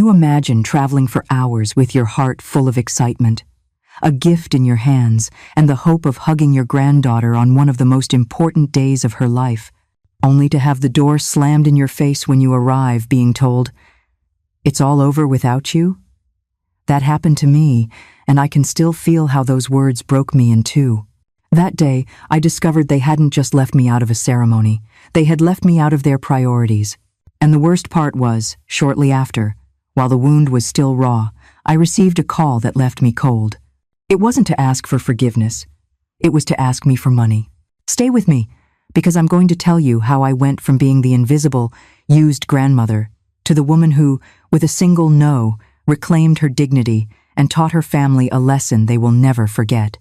you imagine traveling for hours with your heart full of excitement, a gift in your hands, and the hope of hugging your granddaughter on one of the most important days of her life, only to have the door slammed in your face when you arrive, being told, "It's all over without you"? That happened to me, and I can still feel how those words broke me in two. That day, I discovered they hadn't just left me out of a ceremony, they had left me out of their priorities. And the worst part was, shortly after, while the wound was still raw, I received a call that left me cold. It wasn't to ask for forgiveness. It was to ask me for money. Stay with me, because I'm going to tell you how I went from being the invisible, used grandmother to the woman who, with a single no, reclaimed her dignity and taught her family a lesson they will never forget.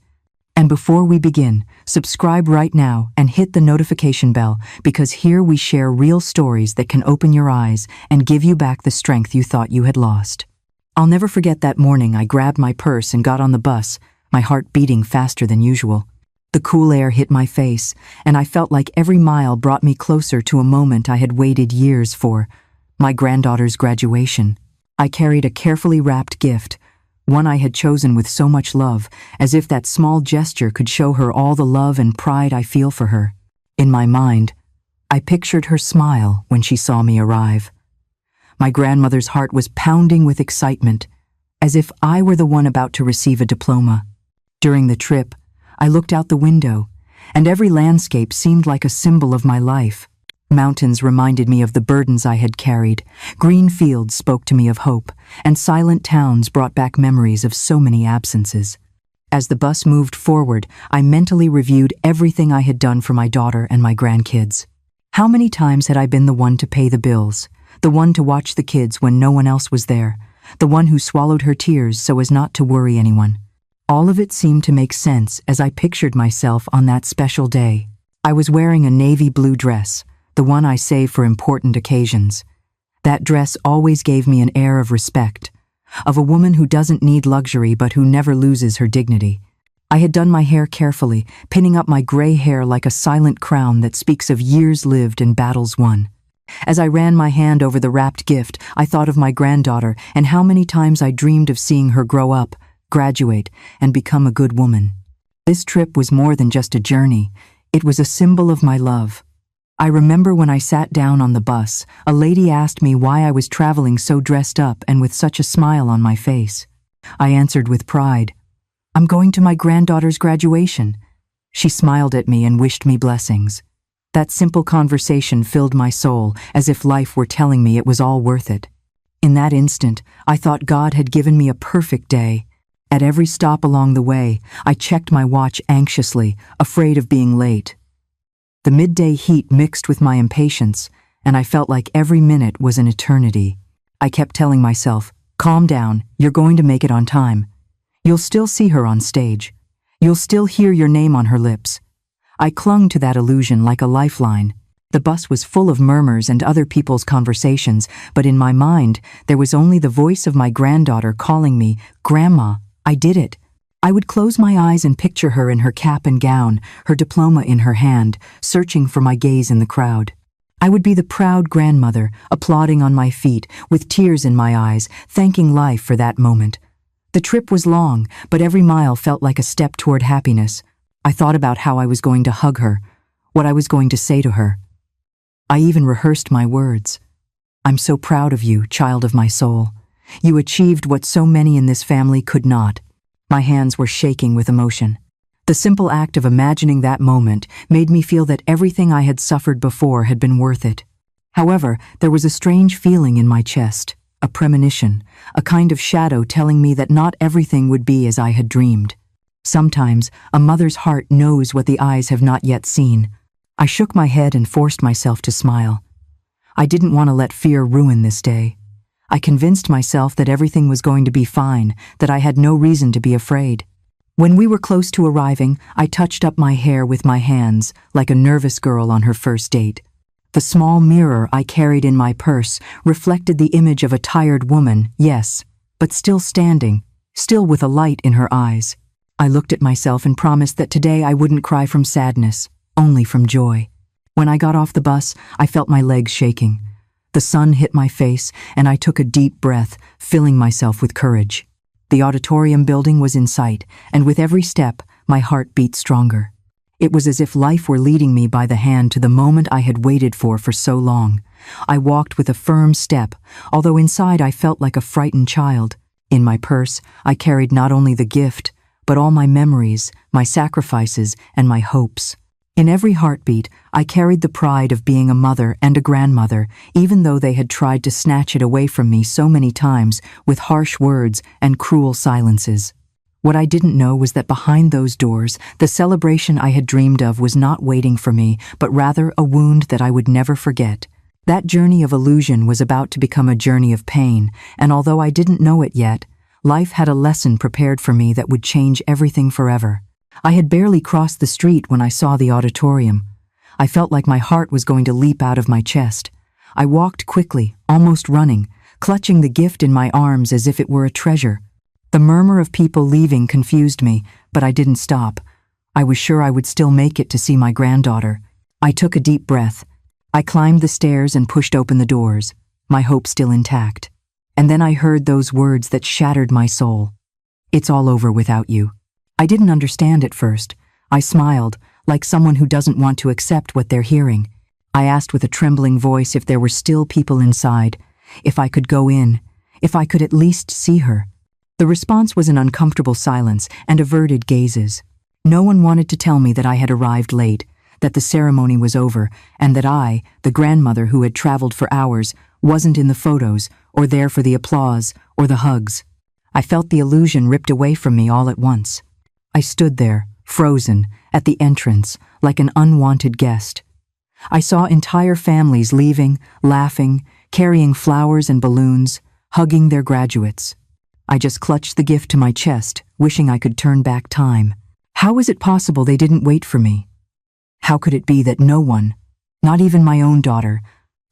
And before we begin, subscribe right now and hit the notification bell, because here we share real stories that can open your eyes and give you back the strength you thought you had lost. I'll never forget that morning I grabbed my purse and got on the bus, my heart beating faster than usual. The cool air hit my face, and I felt like every mile brought me closer to a moment I had waited years for, my granddaughter's graduation. I carried a carefully wrapped gift, one I had chosen with so much love, as if that small gesture could show her all the love and pride I feel for her. In my mind, I pictured her smile when she saw me arrive. My grandmother's heart was pounding with excitement, as if I were the one about to receive a diploma. During the trip, I looked out the window, and every landscape seemed like a symbol of my life. Mountains reminded me of the burdens I had carried, green fields spoke to me of hope, and silent towns brought back memories of so many absences. As the bus moved forward, I mentally reviewed everything I had done for my daughter and my grandkids. How many times had I been the one to pay the bills, the one to watch the kids when no one else was there, the one who swallowed her tears so as not to worry anyone? All of it seemed to make sense as I pictured myself on that special day. I was wearing a navy blue dress, the one I save for important occasions. That dress always gave me an air of respect, of a woman who doesn't need luxury but who never loses her dignity. I had done my hair carefully, pinning up my gray hair like a silent crown that speaks of years lived and battles won. As I ran my hand over the wrapped gift, I thought of my granddaughter and how many times I dreamed of seeing her grow up, graduate, and become a good woman. This trip was more than just a journey. It was a symbol of my love. I remember when I sat down on the bus, a lady asked me why I was traveling so dressed up and with such a smile on my face. I answered with pride, "I'm going to my granddaughter's graduation." She smiled at me and wished me blessings. That simple conversation filled my soul, as if life were telling me it was all worth it. In that instant, I thought God had given me a perfect day. At every stop along the way, I checked my watch anxiously, afraid of being late. The midday heat mixed with my impatience, and I felt like every minute was an eternity. I kept telling myself, "Calm down, you're going to make it on time. You'll still see her on stage. You'll still hear your name on her lips." I clung to that illusion like a lifeline. The bus was full of murmurs and other people's conversations, but in my mind, there was only the voice of my granddaughter calling me, "Grandma, I did it." I would close my eyes and picture her in her cap and gown, her diploma in her hand, searching for my gaze in the crowd. I would be the proud grandmother, applauding on my feet, with tears in my eyes, thanking life for that moment. The trip was long, but every mile felt like a step toward happiness. I thought about how I was going to hug her, what I was going to say to her. I even rehearsed my words. "I'm so proud of you, child of my soul. You achieved what so many in this family could not." My hands were shaking with emotion. The simple act of imagining that moment made me feel that everything I had suffered before had been worth it. However, there was a strange feeling in my chest, a premonition, a kind of shadow telling me that not everything would be as I had dreamed. Sometimes, a mother's heart knows what the eyes have not yet seen. I shook my head and forced myself to smile. I didn't want to let fear ruin this day. I convinced myself that everything was going to be fine, that I had no reason to be afraid. When we were close to arriving, I touched up my hair with my hands, like a nervous girl on her first date. The small mirror I carried in my purse reflected the image of a tired woman, yes, but still standing, still with a light in her eyes. I looked at myself and promised that today I wouldn't cry from sadness, only from joy. When I got off the bus, I felt my legs shaking. The sun hit my face, and I took a deep breath, filling myself with courage. The auditorium building was in sight, and with every step, my heart beat stronger. It was as if life were leading me by the hand to the moment I had waited for so long. I walked with a firm step, although inside I felt like a frightened child. In my purse, I carried not only the gift, but all my memories, my sacrifices, and my hopes. In every heartbeat, I carried the pride of being a mother and a grandmother, even though they had tried to snatch it away from me so many times with harsh words and cruel silences. What I didn't know was that behind those doors, the celebration I had dreamed of was not waiting for me, but rather a wound that I would never forget. That journey of illusion was about to become a journey of pain, and although I didn't know it yet, life had a lesson prepared for me that would change everything forever. I had barely crossed the street when I saw the auditorium. I felt like my heart was going to leap out of my chest. I walked quickly, almost running, clutching the gift in my arms as if it were a treasure. The murmur of people leaving confused me, but I didn't stop. I was sure I would still make it to see my granddaughter. I took a deep breath. I climbed the stairs and pushed open the doors, my hope still intact. And then I heard those words that shattered my soul. "It's all over without you." I didn't understand at first. I smiled, like someone who doesn't want to accept what they're hearing. I asked with a trembling voice if there were still people inside, if I could go in, if I could at least see her. The response was an uncomfortable silence and averted gazes. No one wanted to tell me that I had arrived late, that the ceremony was over, and that I, the grandmother who had traveled for hours, wasn't in the photos, or there for the applause, or the hugs. I felt the illusion ripped away from me all at once. I stood there, frozen, at the entrance, like an unwanted guest. I saw entire families leaving, laughing, carrying flowers and balloons, hugging their graduates. I just clutched the gift to my chest, wishing I could turn back time. How was it possible they didn't wait for me? How could it be that no one, not even my own daughter,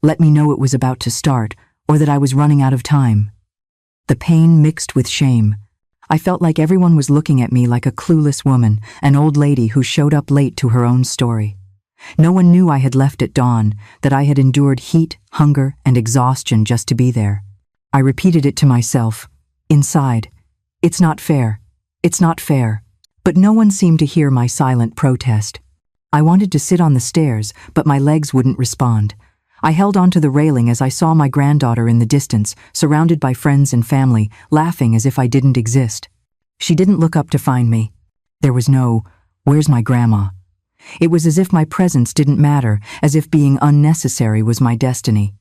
let me know it was about to start, or that I was running out of time? The pain mixed with shame. I felt like everyone was looking at me like a clueless woman, an old lady who showed up late to her own story. No one knew I had left at dawn, that I had endured heat, hunger, and exhaustion just to be there. I repeated it to myself, inside. It's not fair. It's not fair. But no one seemed to hear my silent protest. I wanted to sit on the stairs, but my legs wouldn't respond. I held onto the railing as I saw my granddaughter in the distance, surrounded by friends and family, laughing as if I didn't exist. She didn't look up to find me. There was no, "Where's my grandma?" It was as if my presence didn't matter, as if being unnecessary was my destiny.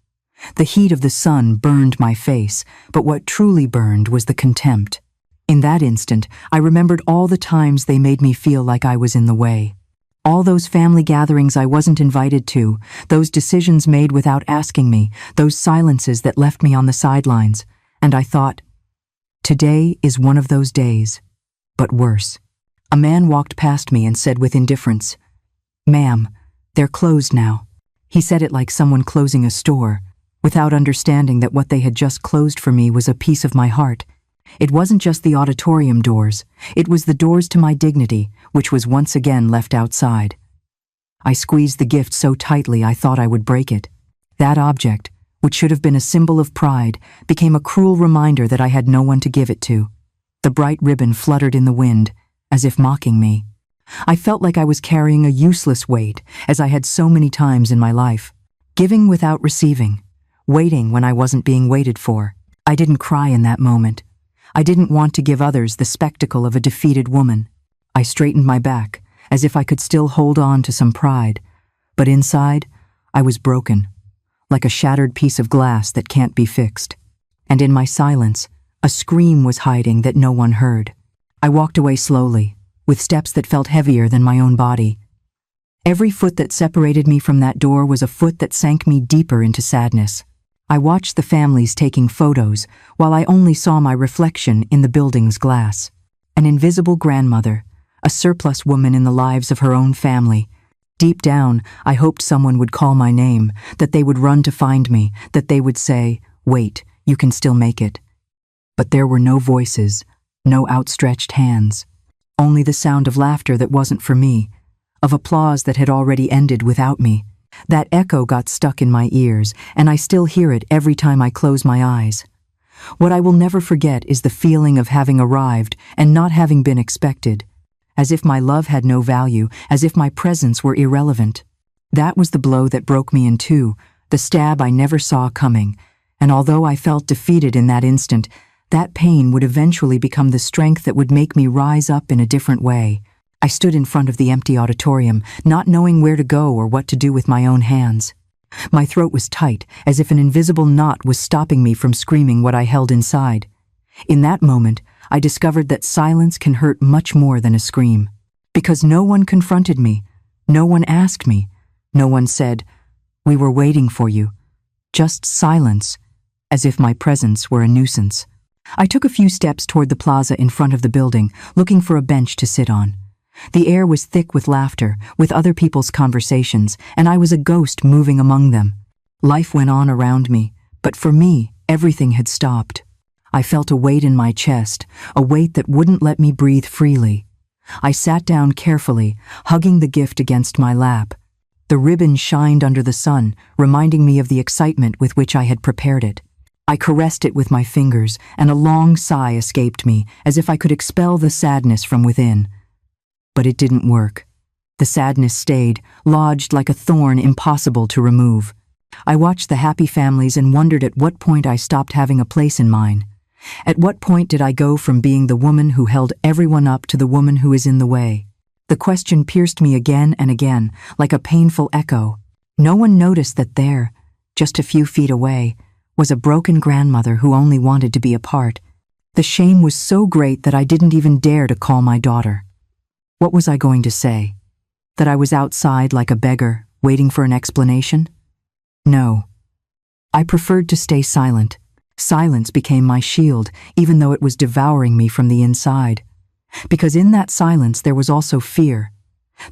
The heat of the sun burned my face, but what truly burned was the contempt. In that instant, I remembered all the times they made me feel like I was in the way. All those family gatherings I wasn't invited to, those decisions made without asking me, those silences that left me on the sidelines. And I thought, today is one of those days, but worse. A man walked past me and said with indifference, "Ma'am, they're closed now." He said it like someone closing a store, without understanding that what they had just closed for me was a piece of my heart. It wasn't just the auditorium doors, it was the doors to my dignity, which was once again left outside. I squeezed the gift so tightly I thought I would break it. That object, which should have been a symbol of pride, became a cruel reminder that I had no one to give it to. The bright ribbon fluttered in the wind, as if mocking me. I felt like I was carrying a useless weight, as I had so many times in my life. Giving without receiving, waiting when I wasn't being waited for. I didn't cry in that moment. I didn't want to give others the spectacle of a defeated woman. I straightened my back, as if I could still hold on to some pride. But inside, I was broken, like a shattered piece of glass that can't be fixed. And in my silence, a scream was hiding that no one heard. I walked away slowly, with steps that felt heavier than my own body. Every foot that separated me from that door was a foot that sank me deeper into sadness. I watched the families taking photos, while I only saw my reflection in the building's glass. An invisible grandmother, a surplus woman in the lives of her own family. Deep down, I hoped someone would call my name, that they would run to find me, that they would say, "Wait, you can still make it." But there were no voices, no outstretched hands. Only the sound of laughter that wasn't for me, of applause that had already ended without me. That echo got stuck in my ears, and I still hear it every time I close my eyes. What I will never forget is the feeling of having arrived and not having been expected, as if my love had no value, as if my presence were irrelevant. That was the blow that broke me in two, the stab I never saw coming, and although I felt defeated in that instant, that pain would eventually become the strength that would make me rise up in a different way. I stood in front of the empty auditorium, not knowing where to go or what to do with my own hands. My throat was tight, as if an invisible knot was stopping me from screaming what I held inside. In that moment, I discovered that silence can hurt much more than a scream. Because no one confronted me, no one asked me, no one said, "We were waiting for you." Just silence, as if my presence were a nuisance. I took a few steps toward the plaza in front of the building, looking for a bench to sit on. The air was thick with laughter, with other people's conversations, and I was a ghost moving among them. Life went on around me, but for me, everything had stopped. I felt a weight in my chest, a weight that wouldn't let me breathe freely. I sat down carefully, hugging the gift against my lap. The ribbon shined under the sun, reminding me of the excitement with which I had prepared it. I caressed it with my fingers, and a long sigh escaped me, as if I could expel the sadness from within. But it didn't work. The sadness stayed, lodged like a thorn impossible to remove. I watched the happy families and wondered at what point I stopped having a place in mine. At what point did I go from being the woman who held everyone up to the woman who is in the way? The question pierced me again and again, like a painful echo. No one noticed that there, just a few feet away, was a broken grandmother who only wanted to be a part. The shame was so great that I didn't even dare to call my daughter. What was I going to say? That I was outside like a beggar, waiting for an explanation? No. I preferred to stay silent. Silence became my shield, even though it was devouring me from the inside. Because in that silence there was also fear.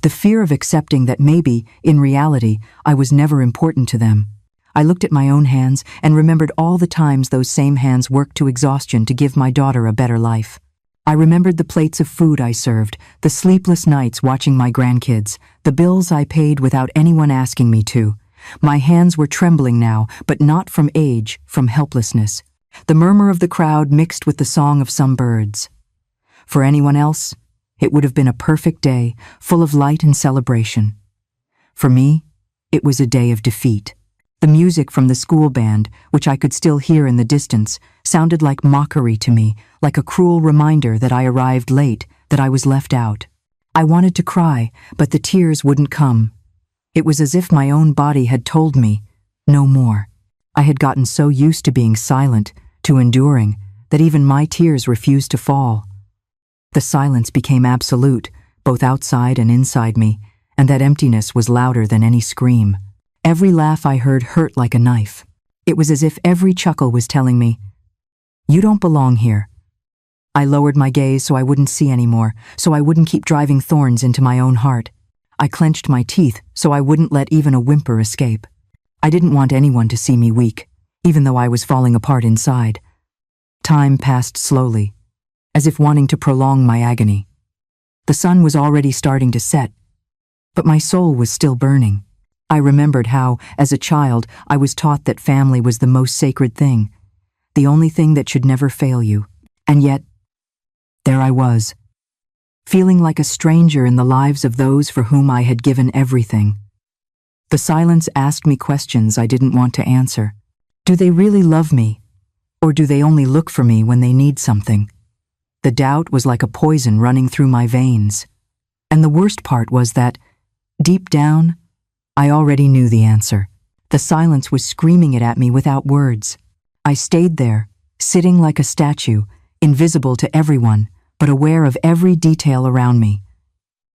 The fear of accepting that maybe, in reality, I was never important to them. I looked at my own hands and remembered all the times those same hands worked to exhaustion to give my daughter a better life. I remembered the plates of food I served, the sleepless nights watching my grandkids, the bills I paid without anyone asking me to. My hands were trembling now, but not from age, from helplessness. The murmur of the crowd mixed with the song of some birds. For anyone else, it would have been a perfect day, full of light and celebration. For me, it was a day of defeat. The music from the school band, which I could still hear in the distance, sounded like mockery to me, like a cruel reminder that I arrived late, that I was left out. I wanted to cry, but the tears wouldn't come. It was as if my own body had told me, no more. I had gotten so used to being silent, to enduring, that even my tears refused to fall. The silence became absolute, both outside and inside me, and that emptiness was louder than any scream. Every laugh I heard hurt like a knife. It was as if every chuckle was telling me, "You don't belong here." I lowered my gaze so I wouldn't see anymore, so I wouldn't keep driving thorns into my own heart. I clenched my teeth so I wouldn't let even a whimper escape. I didn't want anyone to see me weak, even though I was falling apart inside. Time passed slowly, as if wanting to prolong my agony. The sun was already starting to set, but my soul was still burning. I remembered how, as a child, I was taught that family was the most sacred thing, the only thing that should never fail you. And yet, there I was, feeling like a stranger in the lives of those for whom I had given everything. The silence asked me questions I didn't want to answer. Do they really love me? Or do they only look for me when they need something? The doubt was like a poison running through my veins. And the worst part was that, deep down, I already knew the answer. The silence was screaming it at me without words. I stayed there, sitting like a statue, invisible to everyone, but aware of every detail around me.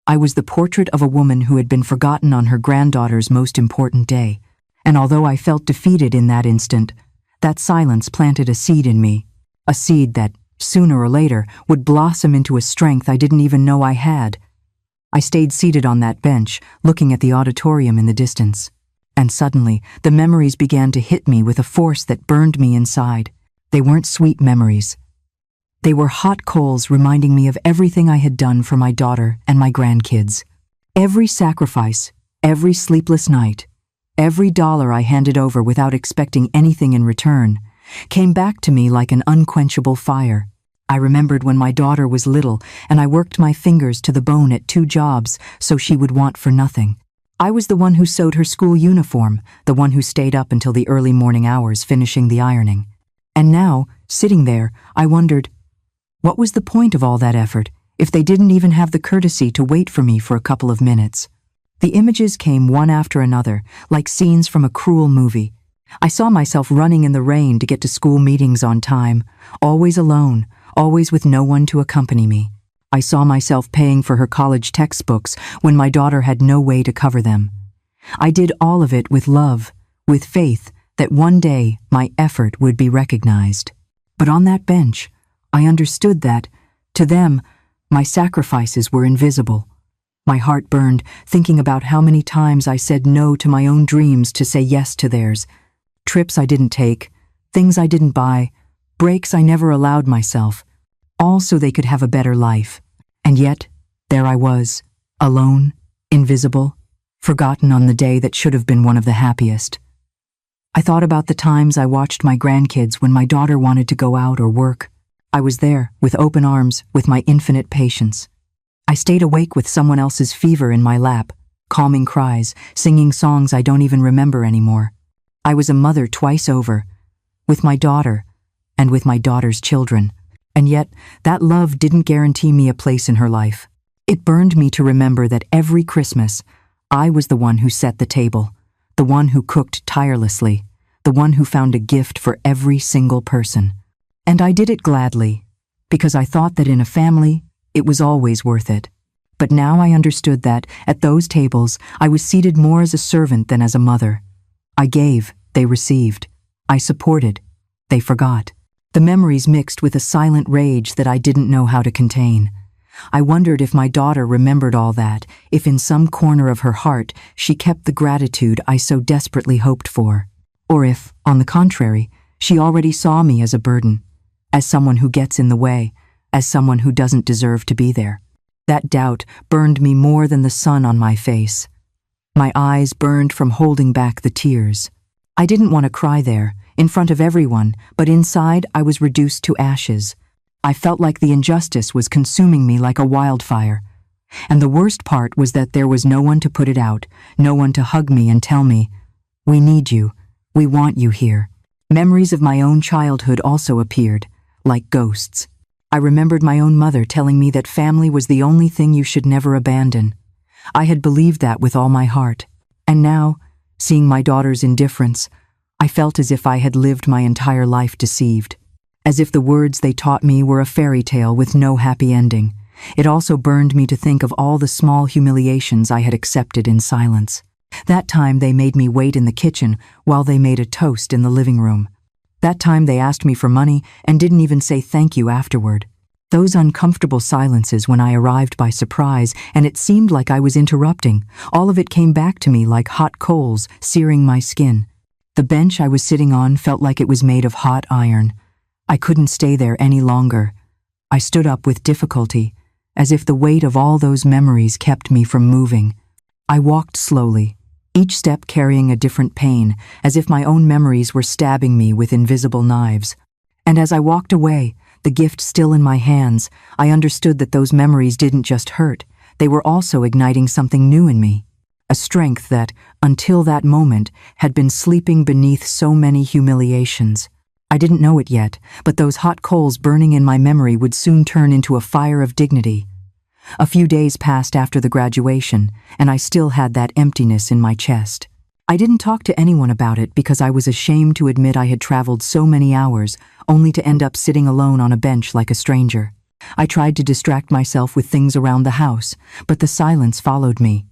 I was the portrait of a woman who had been forgotten on her granddaughter's most important day, and although I felt defeated in that instant, that silence planted a seed in me, a seed that, sooner or later, would blossom into a strength I didn't even know I had. I stayed seated on that bench, looking at the auditorium in the distance. And suddenly, the memories began to hit me with a force that burned me inside. They weren't sweet memories. They were hot coals reminding me of everything I had done for my daughter and my grandkids. Every sacrifice, every sleepless night, Every dollar I handed over without expecting anything in return came back to me like an unquenchable fire. I remembered when my daughter was little and I worked my fingers to the bone at 2 jobs so she would want for nothing. I was the one who sewed her school uniform, the one who stayed up until the early morning hours finishing the ironing. And now, sitting there, I wondered, what was the point of all that effort if they didn't even have the courtesy to wait for me for a couple of minutes? The images came one after another, like scenes from a cruel movie. I saw myself running in the rain to get to school meetings on time, always alone, always with no one to accompany me. I saw myself paying for her college textbooks when my daughter had no way to cover them. I did all of it with love, with faith that one day my effort would be recognized. But on that bench, I understood that, to them, my sacrifices were invisible. My heart burned, thinking about how many times I said no to my own dreams to say yes to theirs. Trips I didn't take, things I didn't buy, breaks I never allowed myself, all so they could have a better life. And yet, there I was, alone, invisible, forgotten on the day that should have been one of the happiest. I thought about the times I watched my grandkids when my daughter wanted to go out or work. I was there, with open arms, with my infinite patience. I stayed awake with someone else's fever in my lap, calming cries, singing songs I don't even remember anymore. I was a mother twice over, with my daughter, and with my daughter's children. And yet, that love didn't guarantee me a place in her life. It burned me to remember that every Christmas, I was the one who set the table, the one who cooked tirelessly, the one who found a gift for every single person. And I did it gladly, because I thought that in a family, it was always worth it. But now I understood that, at those tables, I was seated more as a servant than as a mother. I gave, they received. I supported, they forgot. The memories mixed with a silent rage that I didn't know how to contain. I wondered if my daughter remembered all that, if in some corner of her heart she kept the gratitude I so desperately hoped for. Or if, on the contrary, she already saw me as a burden, as someone who gets in the way, as someone who doesn't deserve to be there. That doubt burned me more than the sun on my face. My eyes burned from holding back the tears. I didn't want to cry there, in front of everyone, but inside I was reduced to ashes. I felt like the injustice was consuming me like a wildfire. And the worst part was that there was no one to put it out, no one to hug me and tell me, "We need you, we want you here." Memories of my own childhood also appeared, like ghosts. I remembered my own mother telling me that family was the only thing you should never abandon. I had believed that with all my heart. And now, seeing my daughter's indifference, I felt as if I had lived my entire life deceived. As if the words they taught me were a fairy tale with no happy ending. It also burned me to think of all the small humiliations I had accepted in silence. That time they made me wait in the kitchen while they made a toast in the living room. That time they asked me for money and didn't even say thank you afterward. Those uncomfortable silences when I arrived by surprise and it seemed like I was interrupting, all of it came back to me like hot coals searing my skin. The bench I was sitting on felt like it was made of hot iron. I couldn't stay there any longer. I stood up with difficulty, as if the weight of all those memories kept me from moving. I walked slowly, each step carrying a different pain, as if my own memories were stabbing me with invisible knives. And as I walked away, the gift still in my hands, I understood that those memories didn't just hurt, they were also igniting something new in me. A strength that, until that moment, had been sleeping beneath so many humiliations. I didn't know it yet, but those hot coals burning in my memory would soon turn into a fire of dignity. A few days passed after the graduation, and I still had that emptiness in my chest. I didn't talk to anyone about it because I was ashamed to admit I had traveled so many hours, only to end up sitting alone on a bench like a stranger. I tried to distract myself with things around the house, but the silence followed me.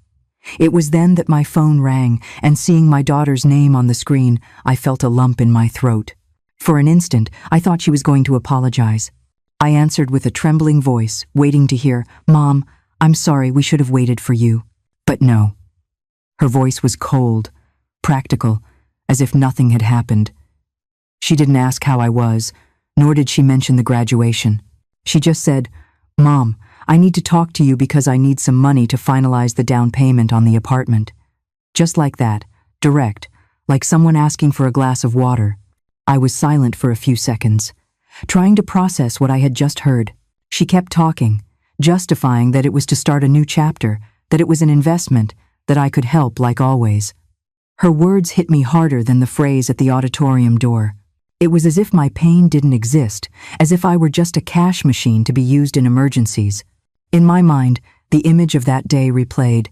It was then that my phone rang, and seeing my daughter's name on the screen, I felt a lump in my throat. For an instant, I thought she was going to apologize. I answered with a trembling voice, waiting to hear, "Mom, I'm sorry, we should have waited for you." But no. Her voice was cold, practical, as if nothing had happened. She didn't ask how I was, nor did she mention the graduation. She just said, "Mom, I need to talk to you because I need some money to finalize the down payment on the apartment." Just like that, direct, like someone asking for a glass of water. I was silent for a few seconds, trying to process what I had just heard. She kept talking, justifying that it was to start a new chapter, that it was an investment, that I could help like always. Her words hit me harder than the phrase at the auditorium door. It was as if my pain didn't exist, as if I were just a cash machine to be used in emergencies. In my mind, the image of that day replayed.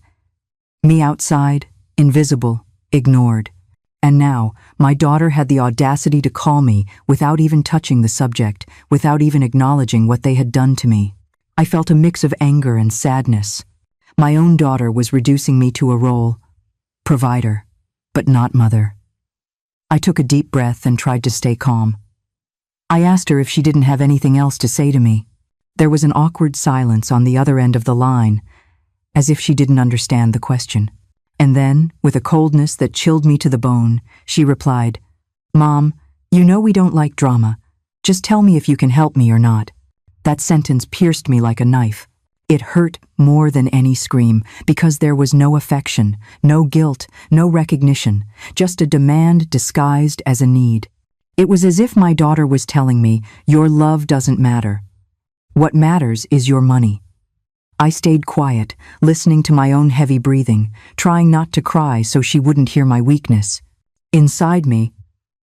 Me outside, invisible, ignored. And now, my daughter had the audacity to call me without even touching the subject, without even acknowledging what they had done to me. I felt a mix of anger and sadness. My own daughter was reducing me to a role, provider, but not mother. I took a deep breath and tried to stay calm. I asked her if she didn't have anything else to say to me. There was an awkward silence on the other end of the line, as if she didn't understand the question. And then, with a coldness that chilled me to the bone, she replied, "Mom, you know we don't like drama. Just tell me if you can help me or not." That sentence pierced me like a knife. It hurt more than any scream, because there was no affection, no guilt, no recognition, just a demand disguised as a need. It was as if my daughter was telling me, "Your love doesn't matter. What matters is your money." I stayed quiet, listening to my own heavy breathing, trying not to cry so she wouldn't hear my weakness. Inside me,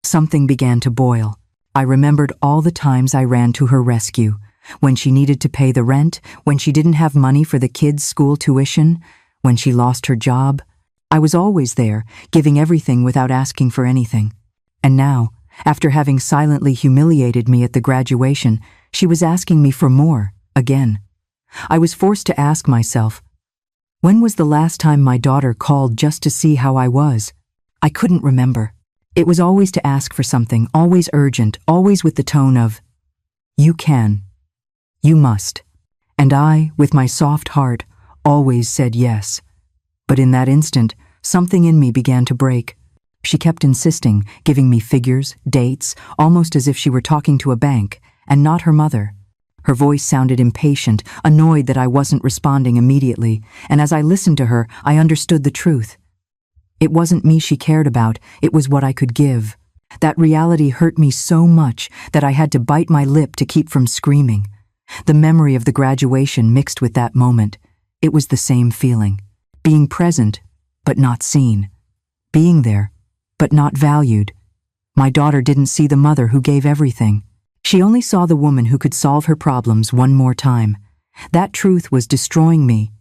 something began to boil. I remembered all the times I ran to her rescue, when she needed to pay the rent, when she didn't have money for the kids' school tuition, when she lost her job. I was always there, giving everything without asking for anything. And now, after having silently humiliated me at the graduation, she was asking me for more, again. I was forced to ask myself, when was the last time my daughter called just to see how I was? I couldn't remember. It was always to ask for something, always urgent, always with the tone of, "You can. You must." And I, with my soft heart, always said yes. But in that instant, something in me began to break. She kept insisting, giving me figures, dates, almost as if she were talking to a bank, and not her mother. Her voice sounded impatient, annoyed that I wasn't responding immediately, and as I listened to her, I understood the truth. It wasn't me she cared about, it was what I could give. That reality hurt me so much that I had to bite my lip to keep from screaming. The memory of the graduation mixed with that moment. It was the same feeling. Being present, but not seen. Being there, but not valued. My daughter didn't see the mother who gave everything. She only saw the woman who could solve her problems one more time. That truth was destroying me,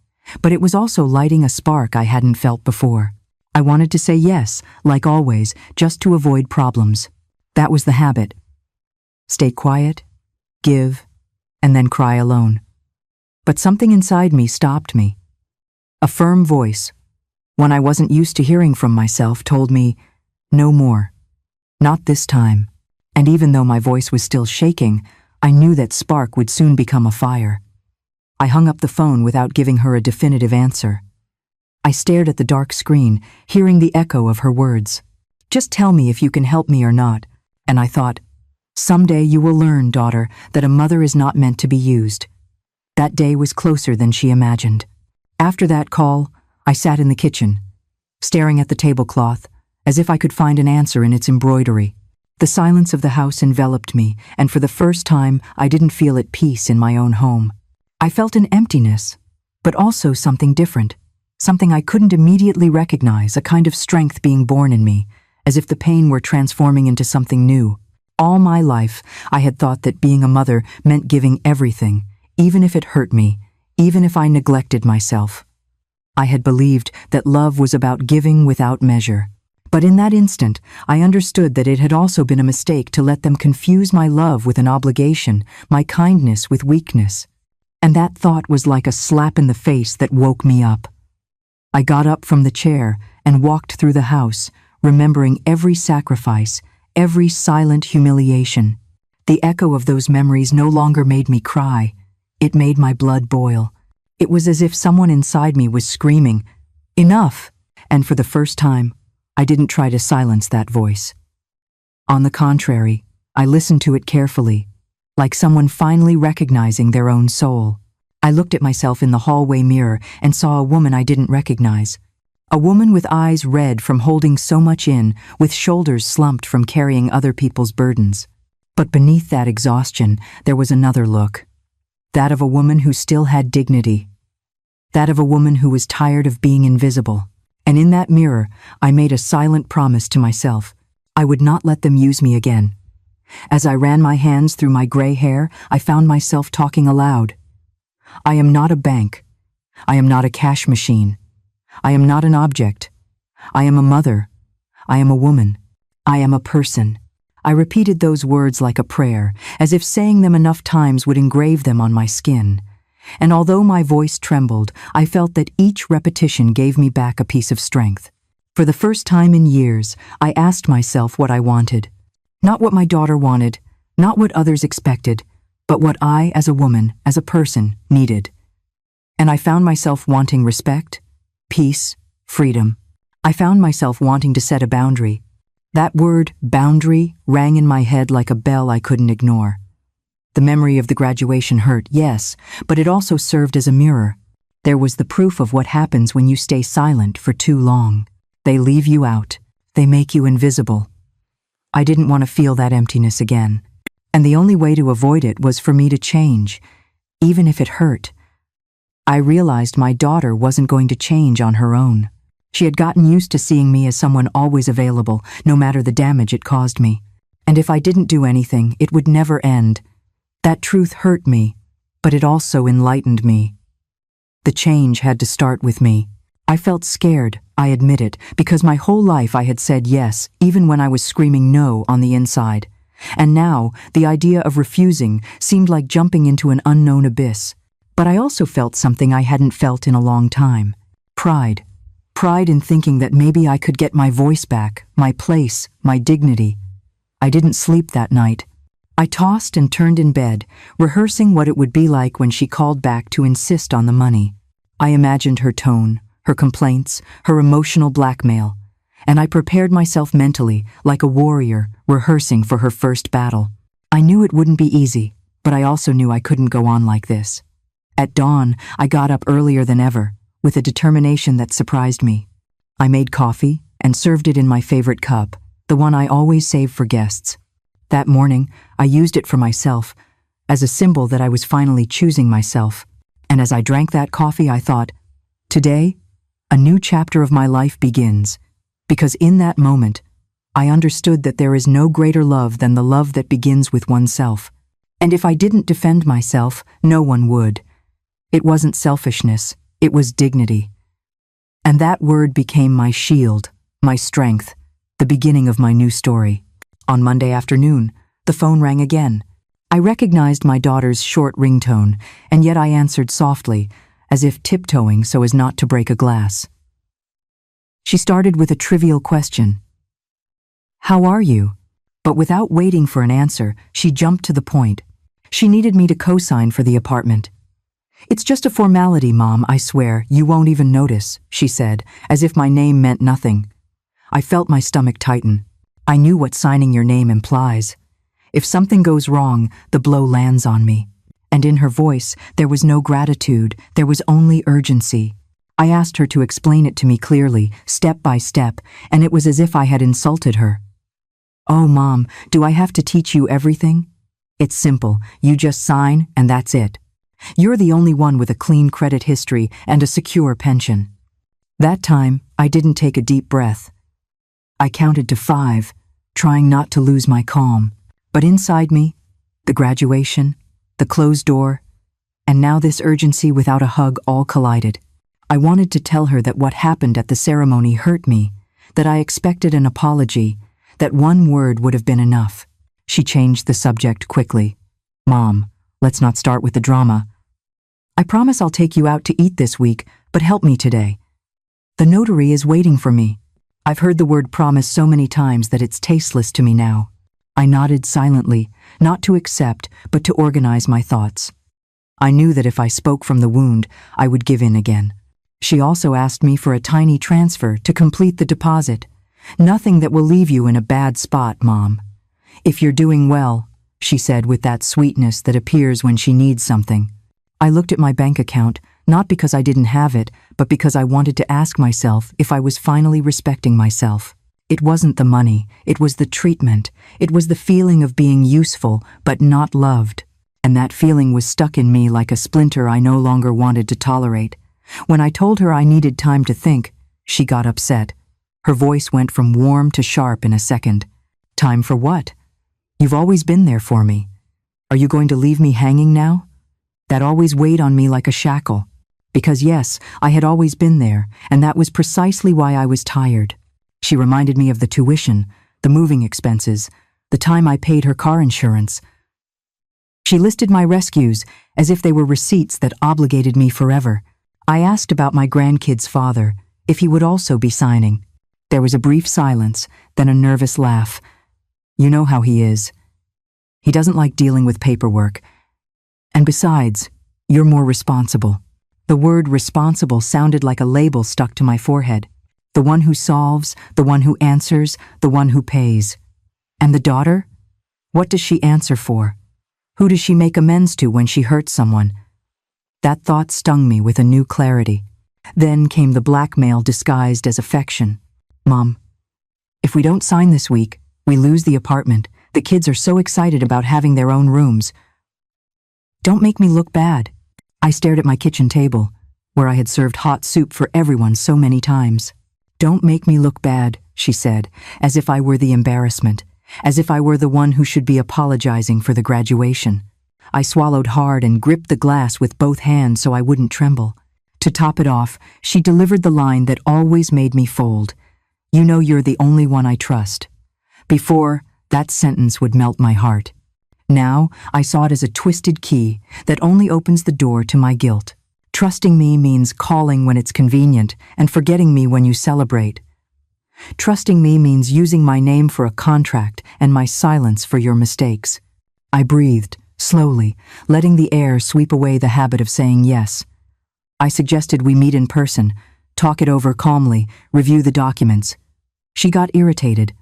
but it was also lighting a spark I hadn't felt before. I wanted to say yes, like always, just to avoid problems. That was the habit. Stay quiet, give, and then cry alone. But something inside me stopped me. A firm voice, one I wasn't used to hearing from myself, told me, "No more. Not this time." And even though my voice was still shaking, I knew that spark would soon become a fire. I hung up the phone without giving her a definitive answer. I stared at the dark screen, hearing the echo of her words. "Just tell me if you can help me or not." And I thought, someday you will learn, daughter, that a mother is not meant to be used. That day was closer than she imagined. After that call, I sat in the kitchen, staring at the tablecloth, as if I could find an answer in its embroidery. The silence of the house enveloped me, and for the first time, I didn't feel at peace in my own home. I felt an emptiness, but also something different, something I couldn't immediately recognize, a kind of strength being born in me, as if the pain were transforming into something new. All my life, I had thought that being a mother meant giving everything, even if it hurt me, even if I neglected myself. I had believed that love was about giving without measure. But in that instant, I understood that it had also been a mistake to let them confuse my love with an obligation, my kindness with weakness. And that thought was like a slap in the face that woke me up. I got up from the chair and walked through the house, remembering every sacrifice, every silent humiliation. The echo of those memories no longer made me cry. It made my blood boil. It was as if someone inside me was screaming, "Enough!" And for the first time, I didn't try to silence that voice. On the contrary, I listened to it carefully, like someone finally recognizing their own soul. I looked at myself in the hallway mirror and saw a woman I didn't recognize. A woman with eyes red from holding so much in, with shoulders slumped from carrying other people's burdens. But beneath that exhaustion, there was another look. That of a woman who still had dignity. That of a woman who was tired of being invisible. And in that mirror, I made a silent promise to myself. I would not let them use me again. As I ran my hands through my gray hair, I found myself talking aloud. I am not a bank. I am not a cash machine. I am not an object. I am a mother. I am a woman. I am a person. I repeated those words like a prayer, as if saying them enough times would engrave them on my skin. And although my voice trembled, I felt that each repetition gave me back a piece of strength. For the first time in years, I asked myself what I wanted. Not what my daughter wanted, not what others expected, but what I, as a woman, as a person, needed. And I found myself wanting respect, peace, freedom. I found myself wanting to set a boundary. That word, boundary, rang in my head like a bell I couldn't ignore. The memory of the graduation hurt, yes, but it also served as a mirror. There was the proof of what happens when you stay silent for too long. They leave you out. They make you invisible. I didn't want to feel that emptiness again. And the only way to avoid it was for me to change, even if it hurt. I realized my daughter wasn't going to change on her own. She had gotten used to seeing me as someone always available, no matter the damage it caused me. And if I didn't do anything, it would never end. That truth hurt me, but it also enlightened me. The change had to start with me. I felt scared, I admit it, because my whole life I had said yes, even when I was screaming no on the inside. And now, the idea of refusing seemed like jumping into an unknown abyss. But I also felt something I hadn't felt in a long time. Pride. Pride in thinking that maybe I could get my voice back, my place, my dignity. I didn't sleep that night. I tossed and turned in bed, rehearsing what it would be like when she called back to insist on the money. I imagined her tone, her complaints, her emotional blackmail, and I prepared myself mentally, like a warrior, rehearsing for her first battle. I knew it wouldn't be easy, but I also knew I couldn't go on like this. At dawn, I got up earlier than ever, with a determination that surprised me. I made coffee and served it in my favorite cup, the one I always save for guests. That morning, I used it for myself, as a symbol that I was finally choosing myself. And as I drank that coffee, I thought, today, a new chapter of my life begins, because in that moment, I understood that there is no greater love than the love that begins with oneself. And if I didn't defend myself, no one would. It wasn't selfishness, it was dignity. And that word became my shield, my strength, the beginning of my new story. On Monday afternoon, the phone rang again. I recognized my daughter's short ringtone, and yet I answered softly, as if tiptoeing so as not to break a glass. She started with a trivial question. "How are you?" But without waiting for an answer, she jumped to the point. She needed me to co-sign for the apartment. "It's just a formality, Mom, I swear. You won't even notice," she said, as if my name meant nothing. I felt my stomach tighten. I knew what signing your name implies. If something goes wrong, the blow lands on me. And in her voice, there was no gratitude, there was only urgency. I asked her to explain it to me clearly, step by step, and it was as if I had insulted her. "Oh, Mom, do I have to teach you everything? It's simple, you just sign and that's it. You're the only one with a clean credit history and a secure pension." That time, I didn't take a deep breath. I counted to 5, trying not to lose my calm. But inside me, the graduation, the closed door, and now this urgency without a hug all collided. I wanted to tell her that what happened at the ceremony hurt me, that I expected an apology, that one word would have been enough. She changed the subject quickly. "Mom, let's not start with the drama. I promise I'll take you out to eat this week, but help me today. The notary is waiting for me." I've heard the word promise so many times that it's tasteless to me now. I nodded silently, not to accept, but to organize my thoughts. I knew that if I spoke from the wound, I would give in again. She also asked me for a tiny transfer to complete the deposit. "Nothing that will leave you in a bad spot, Mom. If you're doing well," she said with that sweetness that appears when she needs something. I looked at my bank account, not because I didn't have it, but because I wanted to ask myself if I was finally respecting myself. It wasn't the money, it was the treatment. It was the feeling of being useful, but not loved. And that feeling was stuck in me like a splinter I no longer wanted to tolerate. When I told her I needed time to think, she got upset. Her voice went from warm to sharp in a second. Time for what? You've always been there for me. Are you going to leave me hanging now? That always weighed on me like a shackle. Because yes, I had always been there, and that was precisely why I was tired. She reminded me of the tuition, the moving expenses, the time I paid her car insurance. She listed my rescues as if they were receipts that obligated me forever. I asked about my grandkid's father, if he would also be signing. There was a brief silence, then a nervous laugh. You know how he is. He doesn't like dealing with paperwork. And besides, you're more responsible. The word responsible sounded like a label stuck to my forehead. The one who solves, the one who answers, the one who pays. And the daughter? What does she answer for? Who does she make amends to when she hurts someone? That thought stung me with a new clarity. Then came the blackmail disguised as affection. Mom, if we don't sign this week, we lose the apartment. The kids are so excited about having their own rooms. Don't make me look bad. I stared at my kitchen table, where I had served hot soup for everyone so many times. Don't make me look bad, she said, as if I were the embarrassment, as if I were the one who should be apologizing for the graduation. I swallowed hard and gripped the glass with both hands so I wouldn't tremble. To top it off, she delivered the line that always made me fold. You know you're the only one I trust. Before, that sentence would melt my heart. Now, I saw it as a twisted key that only opens the door to my guilt. Trusting me means calling when it's convenient and forgetting me when you celebrate. Trusting me means using my name for a contract and my silence for your mistakes. I breathed, slowly, letting the air sweep away the habit of saying yes. I suggested we meet in person, talk it over calmly, review the documents. She got irritated.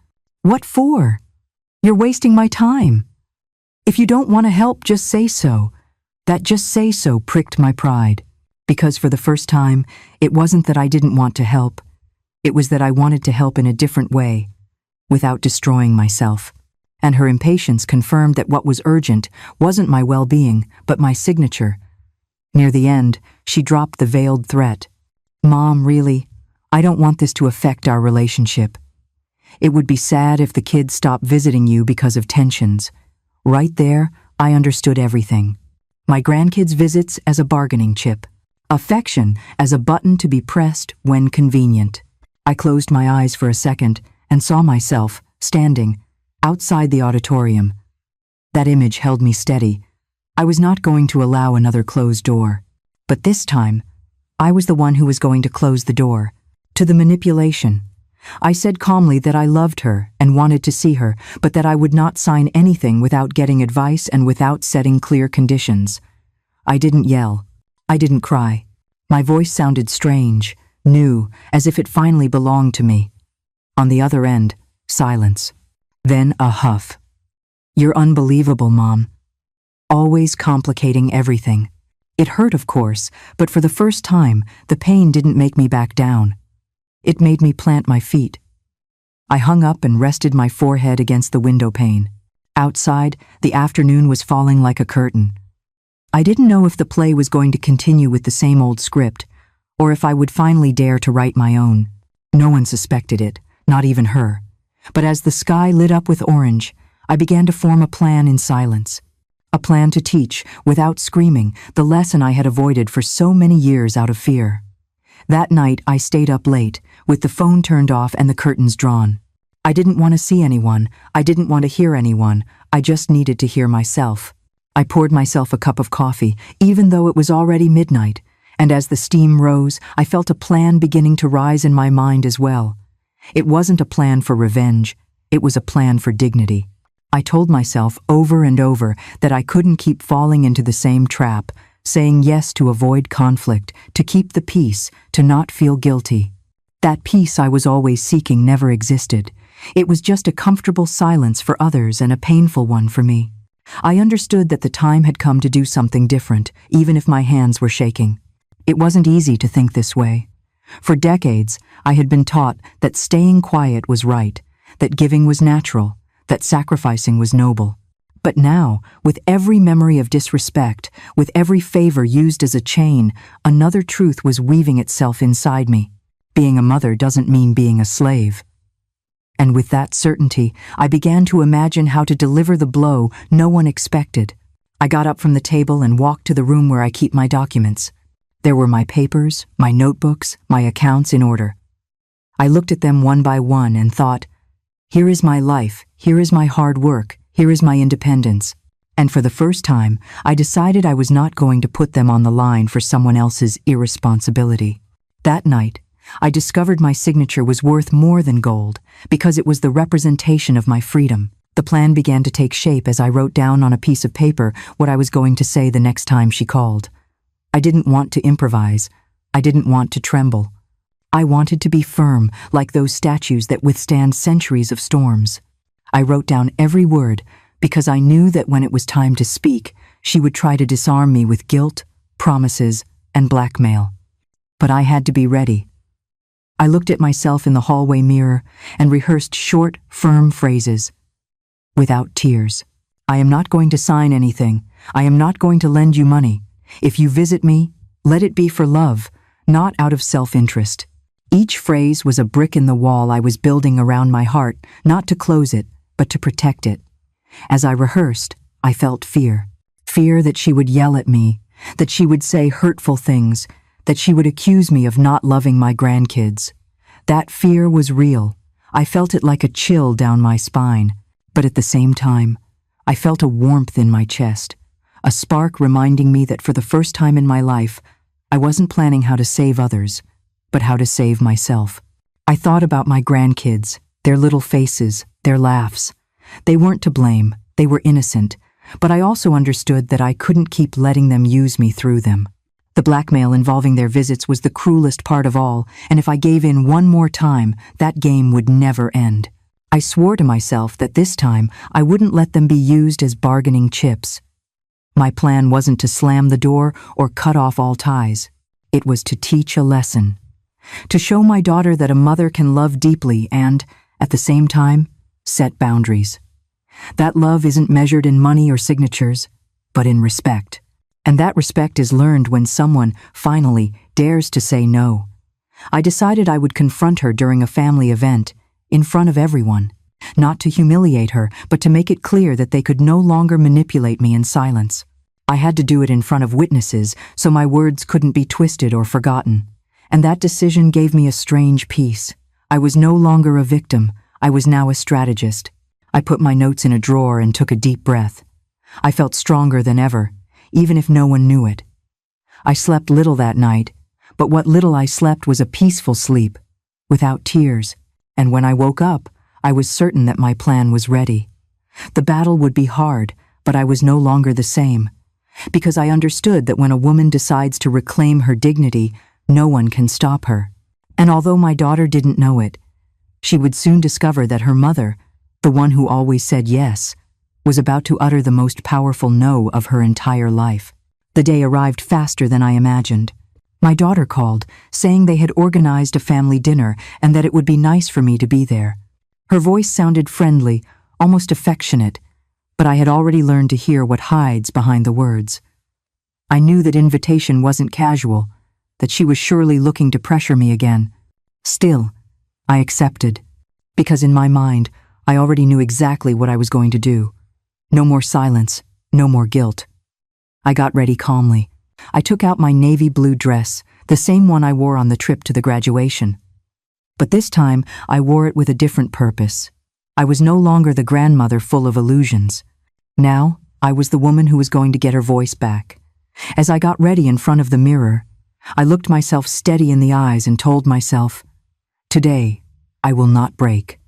What for? You're wasting my time. If you don't want to help, just say so. That just say so pricked my pride. Because for the first time, it wasn't that I didn't want to help. It was that I wanted to help in a different way, without destroying myself. And her impatience confirmed that what was urgent wasn't my well-being, but my signature. Near the end, she dropped the veiled threat. Mom, really, I don't want this to affect our relationship. It would be sad if the kids stopped visiting you because of tensions. Right there, I understood everything. My grandkids' visits as a bargaining chip. Affection as a button to be pressed when convenient. I closed my eyes for a second and saw myself, standing, outside the auditorium. That image held me steady. I was not going to allow another closed door. But this time, I was the one who was going to close the door. To the manipulation. I said calmly that I loved her and wanted to see her, but that I would not sign anything without getting advice and without setting clear conditions. I didn't yell. I didn't cry. My voice sounded strange, new, as if it finally belonged to me. On the other end, silence. Then a huff. You're unbelievable, Mom. Always complicating everything. It hurt, of course, but for the first time, the pain didn't make me back down. It made me plant my feet. I hung up and rested my forehead against the window pane. Outside, the afternoon was falling like a curtain. I didn't know if the play was going to continue with the same old script, or if I would finally dare to write my own. No one suspected it, not even her. But as the sky lit up with orange, I began to form a plan in silence. A plan to teach, without screaming, the lesson I had avoided for so many years out of fear. That night, I stayed up late, with the phone turned off and the curtains drawn. I didn't want to see anyone. I didn't want to hear anyone. I just needed to hear myself. I poured myself a cup of coffee, even though it was already midnight, and as the steam rose, I felt a plan beginning to rise in my mind as well. It wasn't a plan for revenge. It was a plan for dignity. I told myself over and over that I couldn't keep falling into the same trap, saying yes to avoid conflict, to keep the peace, to not feel guilty. That peace I was always seeking never existed. It was just a comfortable silence for others and a painful one for me. I understood that the time had come to do something different, even if my hands were shaking. It wasn't easy to think this way. For decades, I had been taught that staying quiet was right, that giving was natural, that sacrificing was noble. But now, with every memory of disrespect, with every favor used as a chain, another truth was weaving itself inside me. Being a mother doesn't mean being a slave. And with that certainty, I began to imagine how to deliver the blow no one expected. I got up from the table and walked to the room where I keep my documents. There were my papers, my notebooks, my accounts in order. I looked at them one by one and thought, here is my life, here is my hard work, here is my independence. And for the first time, I decided I was not going to put them on the line for someone else's irresponsibility. That night, I discovered my signature was worth more than gold because it was the representation of my freedom. The plan began to take shape as I wrote down on a piece of paper what I was going to say the next time she called. I didn't want to improvise. I didn't want to tremble. I wanted to be firm, like those statues that withstand centuries of storms. I wrote down every word because I knew that when it was time to speak, she would try to disarm me with guilt, promises, and blackmail. But I had to be ready. I looked at myself in the hallway mirror and rehearsed short, firm phrases. Without tears. I am not going to sign anything. I am not going to lend you money. If you visit me, let it be for love, not out of self-interest. Each phrase was a brick in the wall I was building around my heart, not to close it, but to protect it. As I rehearsed, I felt fear. Fear that she would yell at me, that she would say hurtful things, that she would accuse me of not loving my grandkids. That fear was real. I felt it like a chill down my spine. But at the same time, I felt a warmth in my chest, a spark reminding me that for the first time in my life, I wasn't planning how to save others, but how to save myself. I thought about my grandkids, their little faces, their laughs. They weren't to blame, they were innocent, but I also understood that I couldn't keep letting them use me through them. The blackmail involving their visits was the cruelest part of all, and if I gave in one more time, that game would never end. I swore to myself that this time I wouldn't let them be used as bargaining chips. My plan wasn't to slam the door or cut off all ties. It was to teach a lesson. To show my daughter that a mother can love deeply and, at the same time, set boundaries. That love isn't measured in money or signatures, but in respect. And that respect is learned when someone, finally, dares to say no. I decided I would confront her during a family event, in front of everyone, not to humiliate her, but to make it clear that they could no longer manipulate me in silence. I had to do it in front of witnesses, so my words couldn't be twisted or forgotten. And that decision gave me a strange peace. I was no longer a victim, I was now a strategist. I put my notes in a drawer and took a deep breath. I felt stronger than ever, even if no one knew it. I slept little that night, but what little I slept was a peaceful sleep, without tears. And when I woke up, I was certain that my plan was ready. The battle would be hard, but I was no longer the same. Because I understood that when a woman decides to reclaim her dignity, no one can stop her. And although my daughter didn't know it, she would soon discover that her mother, the one who always said yes, was about to utter the most powerful no of her entire life. The day arrived faster than I imagined. My daughter called, saying they had organized a family dinner and that it would be nice for me to be there. Her voice sounded friendly, almost affectionate, but I had already learned to hear what hides behind the words. I knew that invitation wasn't casual, that she was surely looking to pressure me again. Still, I accepted, because in my mind, I already knew exactly what I was going to do. No more silence, no more guilt. I got ready calmly. I took out my navy blue dress, the same one I wore on the trip to the graduation. But this time, I wore it with a different purpose. I was no longer the grandmother full of illusions. Now, I was the woman who was going to get her voice back. As I got ready in front of the mirror, I looked myself steady in the eyes and told myself, today, I will not break.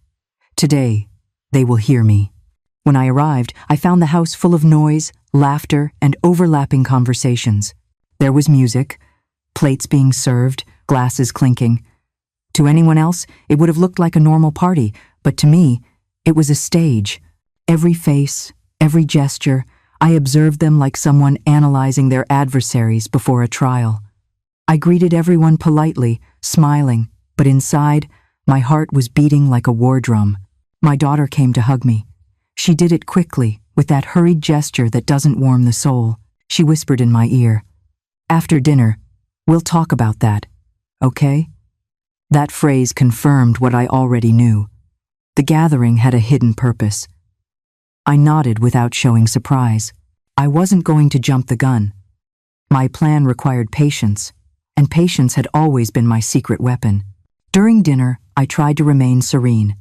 Today, they will hear me. When I arrived, I found the house full of noise, laughter, and overlapping conversations. There was music, plates being served, glasses clinking. To anyone else, it would have looked like a normal party, but to me, it was a stage. Every face, every gesture, I observed them like someone analyzing their adversaries before a trial. I greeted everyone politely, smiling, but inside, my heart was beating like a war drum. My daughter came to hug me. She did it quickly, with that hurried gesture that doesn't warm the soul. She whispered in my ear, "After dinner, we'll talk about that, okay?" That phrase confirmed what I already knew. The gathering had a hidden purpose. I nodded without showing surprise. I wasn't going to jump the gun. My plan required patience, and patience had always been my secret weapon. During dinner, I tried to remain serene.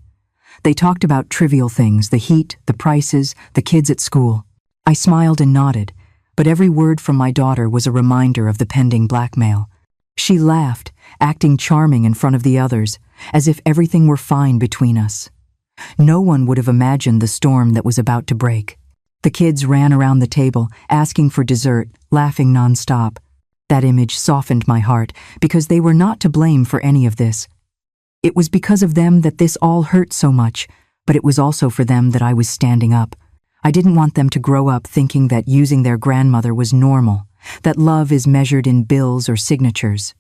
They talked about trivial things, the heat, the prices, the kids at school. I smiled and nodded, but every word from my daughter was a reminder of the pending blackmail. She laughed, acting charming in front of the others, as if everything were fine between us. No one would have imagined the storm that was about to break. The kids ran around the table, asking for dessert, laughing nonstop. That image softened my heart, because they were not to blame for any of this. It was because of them that this all hurt so much, but it was also for them that I was standing up. I didn't want them to grow up thinking that using their grandmother was normal, that love is measured in bills or signatures.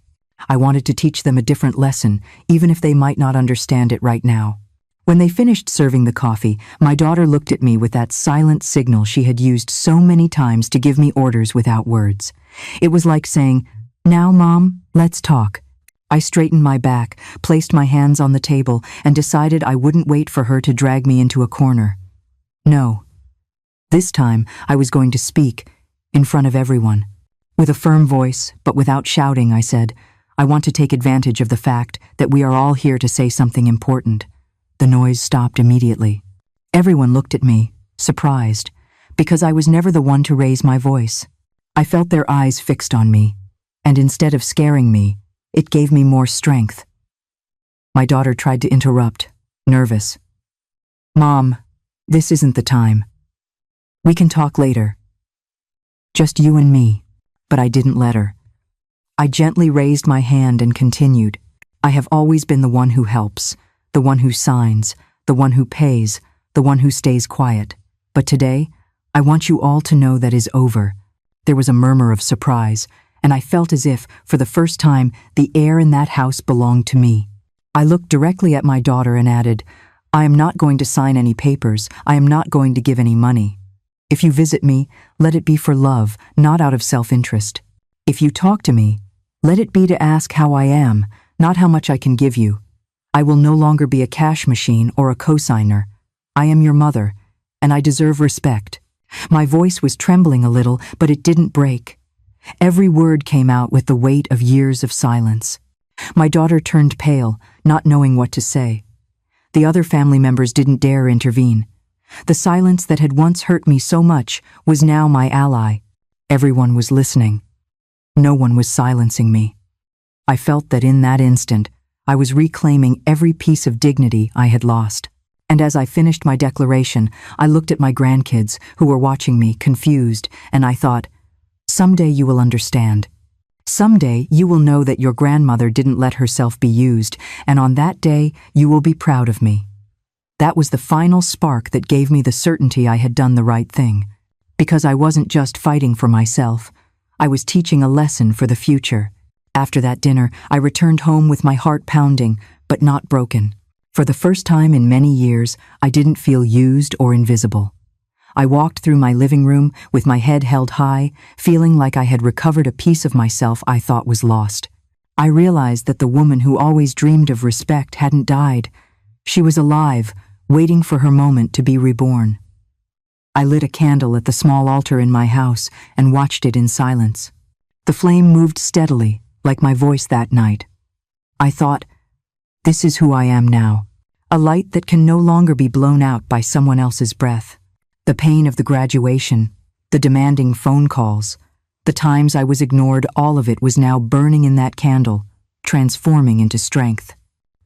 I wanted to teach them a different lesson, even if they might not understand it right now. When they finished serving the coffee, my daughter looked at me with that silent signal she had used so many times to give me orders without words. It was like saying, "Now, Mom, let's talk." I straightened my back, placed my hands on the table, and decided I wouldn't wait for her to drag me into a corner. No. This time, I was going to speak, in front of everyone. With a firm voice, but without shouting, I said, "I want to take advantage of the fact that we are all here to say something important." The noise stopped immediately. Everyone looked at me, surprised, because I was never the one to raise my voice. I felt their eyes fixed on me, and instead of scaring me, it gave me more strength. My daughter tried to interrupt, nervous. "Mom, this isn't the time. We can talk later. Just you and me." But I didn't let her. I gently raised my hand and continued. "I have always been the one who helps, the one who signs, the one who pays, the one who stays quiet. But today, I want you all to know that is over." There was a murmur of surprise, and I felt as if, for the first time, the air in that house belonged to me. I looked directly at my daughter and added, "I am not going to sign any papers. I am not going to give any money. If you visit me, let it be for love, not out of self-interest. If you talk to me, let it be to ask how I am, not how much I can give you. I will no longer be a cash machine or a cosigner. I am your mother, and I deserve respect." My voice was trembling a little, but it didn't break. Every word came out with the weight of years of silence. My daughter turned pale, not knowing what to say. The other family members didn't dare intervene. The silence that had once hurt me so much was now my ally. Everyone was listening. No one was silencing me. I felt that in that instant, I was reclaiming every piece of dignity I had lost. And as I finished my declaration, I looked at my grandkids, who were watching me, confused, and I thought, someday you will understand. Someday you will know that your grandmother didn't let herself be used, and on that day you will be proud of me. That was the final spark that gave me the certainty I had done the right thing. Because I wasn't just fighting for myself, I was teaching a lesson for the future. After that dinner, I returned home with my heart pounding, but not broken. For the first time in many years, I didn't feel used or invisible. I walked through my living room with my head held high, feeling like I had recovered a piece of myself I thought was lost. I realized that the woman who always dreamed of respect hadn't died. She was alive, waiting for her moment to be reborn. I lit a candle at the small altar in my house and watched it in silence. The flame moved steadily, like my voice that night. I thought, this is who I am now, a light that can no longer be blown out by someone else's breath. The pain of the graduation, the demanding phone calls, the times I was ignored, all of it was now burning in that candle, transforming into strength.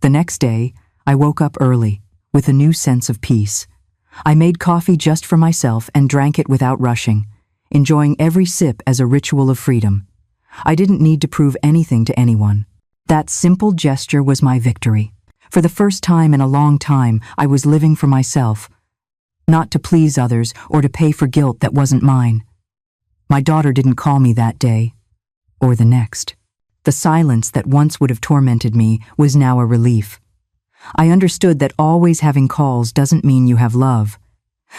The next day, I woke up early, with a new sense of peace. I made coffee just for myself and drank it without rushing, enjoying every sip as a ritual of freedom. I didn't need to prove anything to anyone. That simple gesture was my victory. For the first time in a long time, I was living for myself, not to please others or to pay for guilt that wasn't mine. My daughter didn't call me that day, or the next. The silence that once would have tormented me was now a relief. I understood that always having calls doesn't mean you have love.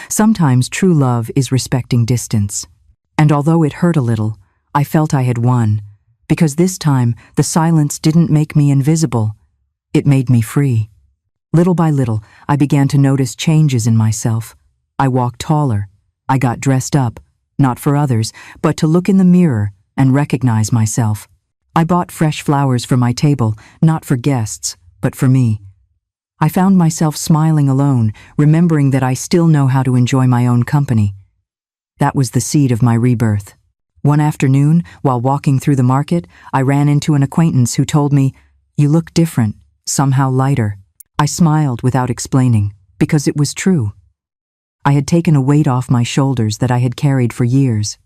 Sometimes true love is respecting distance. And although it hurt a little, I felt I had won, because this time the silence didn't make me invisible. It made me free. Little by little, I began to notice changes in myself. I walked taller. I got dressed up, not for others, but to look in the mirror and recognize myself. I bought fresh flowers for my table, not for guests, but for me. I found myself smiling alone, remembering that I still know how to enjoy my own company. That was the seed of my rebirth. One afternoon, while walking through the market, I ran into an acquaintance who told me, "You look different, somehow lighter." I smiled without explaining, because it was true. I had taken a weight off my shoulders that I had carried for years.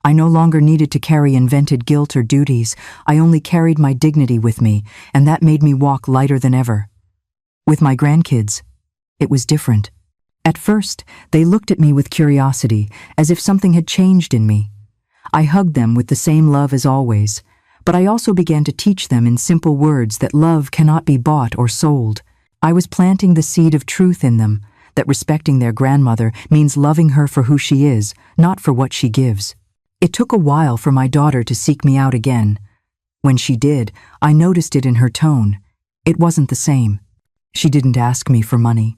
I no longer needed to carry invented guilt or duties. I only carried my dignity with me, and that made me walk lighter than ever. With my grandkids, it was different. At first, they looked at me with curiosity, as if something had changed in me. I hugged them with the same love as always, but I also began to teach them in simple words that love cannot be bought or sold. I was planting the seed of truth in them, that respecting their grandmother means loving her for who she is, not for what she gives. It took a while for my daughter to seek me out again. When she did, I noticed it in her tone. It wasn't the same. She didn't ask me for money.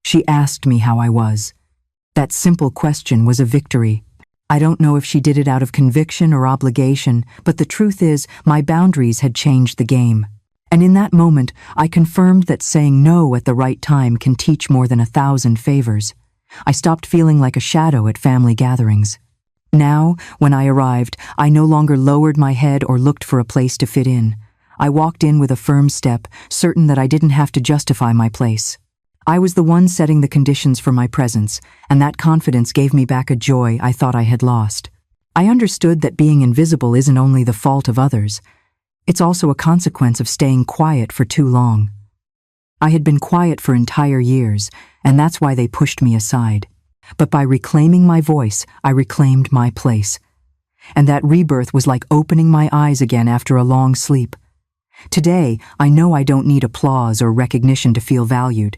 She asked me how I was. That simple question was a victory. I don't know if she did it out of conviction or obligation, but the truth is, my boundaries had changed the game. And in that moment, I confirmed that saying no at the right time can teach more than 1,000 favors. I stopped feeling like a shadow at family gatherings. Now, when I arrived, I no longer lowered my head or looked for a place to fit in. I walked in with a firm step, certain that I didn't have to justify my place. I was the one setting the conditions for my presence, and that confidence gave me back a joy I thought I had lost. I understood that being invisible isn't only the fault of others. It's also a consequence of staying quiet for too long. I had been quiet for entire years, and that's why they pushed me aside. But by reclaiming my voice, I reclaimed my place. And that rebirth was like opening my eyes again after a long sleep. Today, I know I don't need applause or recognition to feel valued.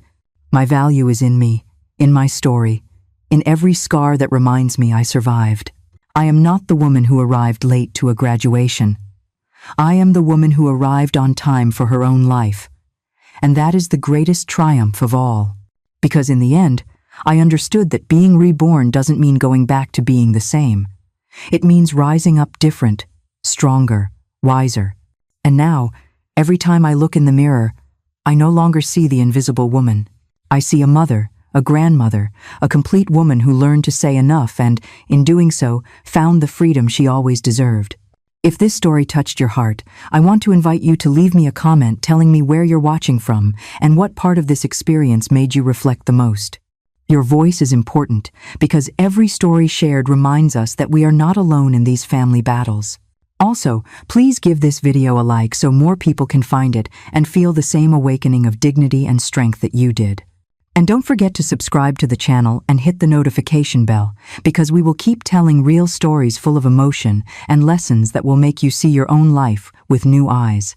My value is in me, in my story, in every scar that reminds me I survived. I am not the woman who arrived late to a graduation. I am the woman who arrived on time for her own life. And that is the greatest triumph of all. Because in the end, I understood that being reborn doesn't mean going back to being the same. It means rising up different, stronger, wiser. And now, every time I look in the mirror, I no longer see the invisible woman. I see a mother, a grandmother, a complete woman who learned to say enough and, in doing so, found the freedom she always deserved. If this story touched your heart, I want to invite you to leave me a comment telling me where you're watching from and what part of this experience made you reflect the most. Your voice is important because every story shared reminds us that we are not alone in these family battles. Also, please give this video a like so more people can find it and feel the same awakening of dignity and strength that you did. And don't forget to subscribe to the channel and hit the notification bell, because we will keep telling real stories full of emotion and lessons that will make you see your own life with new eyes.